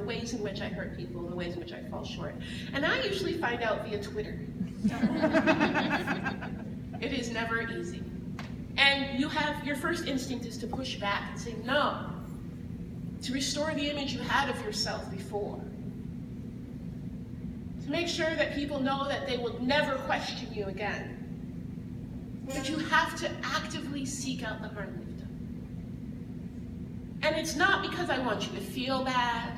ways in which I hurt people, the ways in which I fall short. And I usually find out via Twitter. It is never easy. And your first instinct is to push back and say no, to restore the image you had of yourself before. To make sure that people know that they will never question you again. But you have to actively seek out the harm you've done. And it's not because I want you to feel bad.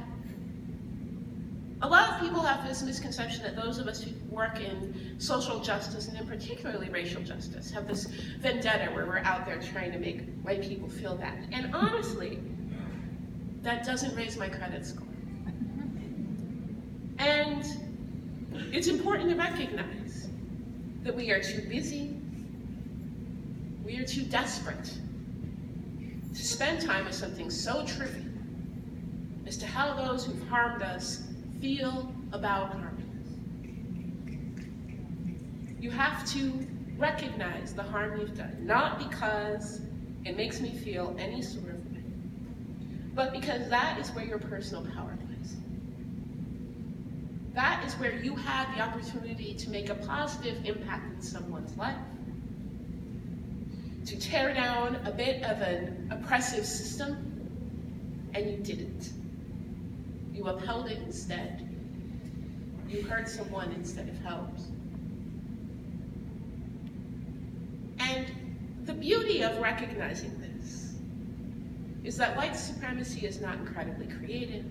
A lot of people have this misconception that those of us who work in social justice, and in particularly racial justice, have this vendetta where we're out there trying to make white people feel bad. And honestly, that doesn't raise my credit score. And it's important to recognize that we are too busy, we are too desperate to spend time with something so trivial as to how those who've harmed us feel about harming us. You have to recognize the harm you've done, not because it makes me feel any sort of way, but because that is where your personal power lies. That is where you had the opportunity to make a positive impact in someone's life, to tear down a bit of an oppressive system, and you didn't. You upheld it instead. You hurt someone instead of helped. And the beauty of recognizing this is that white supremacy is not incredibly creative.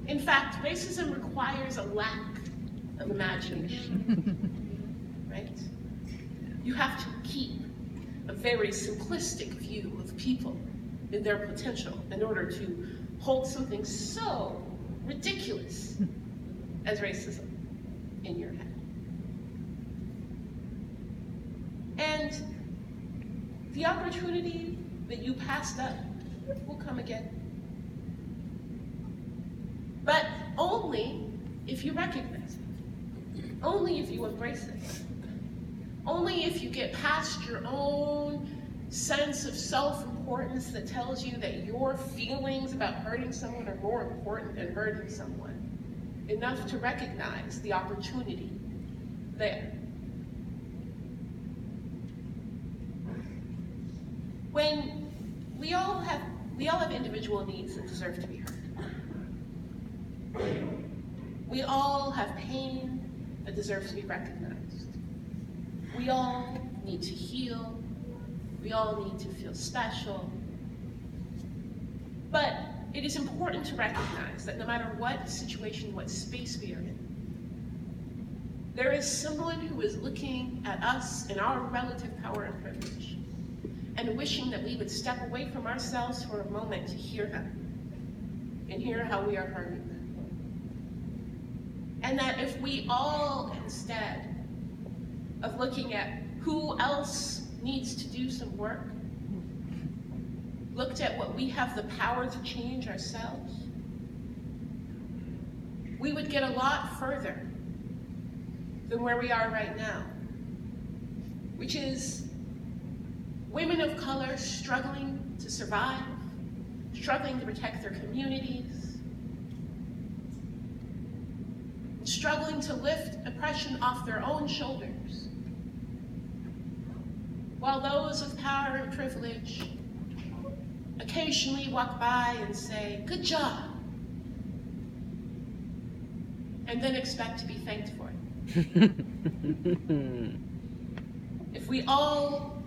In fact, racism requires a lack of imagination, right? You have to keep a very simplistic view of people and their potential in order to hold something so ridiculous as racism in your head. And the opportunity that you passed up will come again. But only if you recognize it. Only if you embrace it. Only if you get past your own sense of self-importance that tells you that your feelings about hurting someone are more important than hurting someone, enough to recognize the opportunity there. When we all have individual needs that deserve to be heard. We all have pain that deserves to be recognized. We all need to heal. We all need to feel special. But it is important to recognize that no matter what situation, what space we are in, there is someone who is looking at us in our relative power and privilege and wishing that we would step away from ourselves for a moment to hear them and hear how we are harming them. And that if we all, instead of looking at who else needs to do some work, looked at what we have the power to change ourselves, we would get a lot further than where we are right now, which is women of color struggling to survive, struggling to protect their communities, struggling to lift oppression off their own shoulders, while those with power and privilege occasionally walk by and say, "Good job," and then expect to be thanked for it. If we all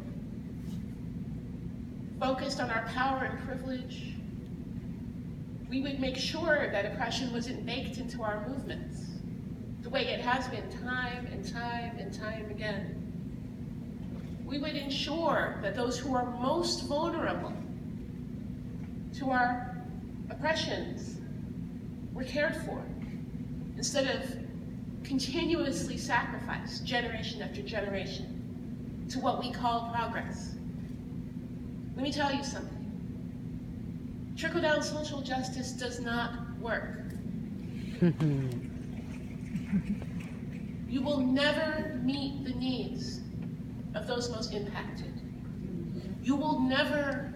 focused on our power and privilege, we would make sure that oppression wasn't baked into our movements, the way it has been time and time and time again. We would ensure that those who are most vulnerable to our oppressions were cared for, instead of continuously sacrificed generation after generation to what we call progress. Let me tell you something. Trickle-down social justice does not work. You will never meet the needs of those most impacted. You will never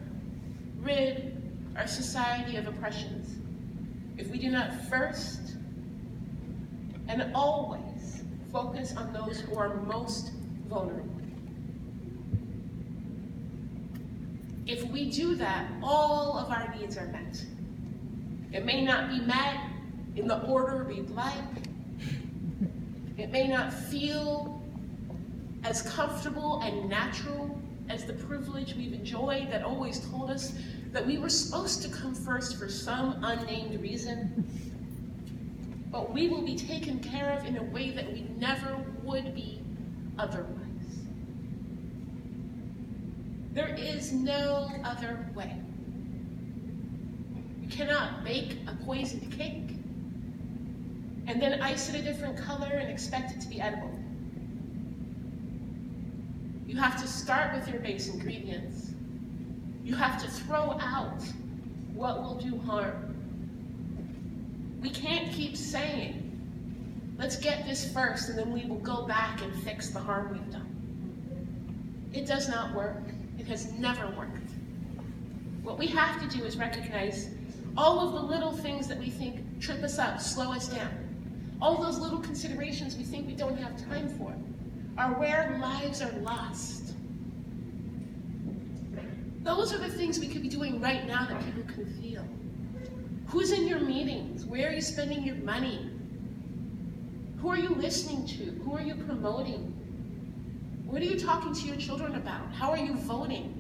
rid our society of oppressions if we do not first and always focus on those who are most vulnerable. If we do that, all of our needs are met. It may not be met in the order we'd like. It may not feel as comfortable and natural as the privilege we've enjoyed that always told us that we were supposed to come first for some unnamed reason. But we will be taken care of in a way that we never would be otherwise. There is no other way. You cannot bake a poisoned cake and then ice it a different color and expect it to be edible. You have to start with your base ingredients. You have to throw out what will do harm. We can't keep saying, let's get this first and then we will go back and fix the harm we've done. It does not work. It has never worked. What we have to do is recognize all of the little things that we think trip us up, slow us down. All those little considerations we think we don't have time for are where lives are lost. Those are the things we could be doing right now that people can feel. Who's in your meetings? Where are you spending your money? Who are you listening to? Who are you promoting? What are you talking to your children about? How are you voting?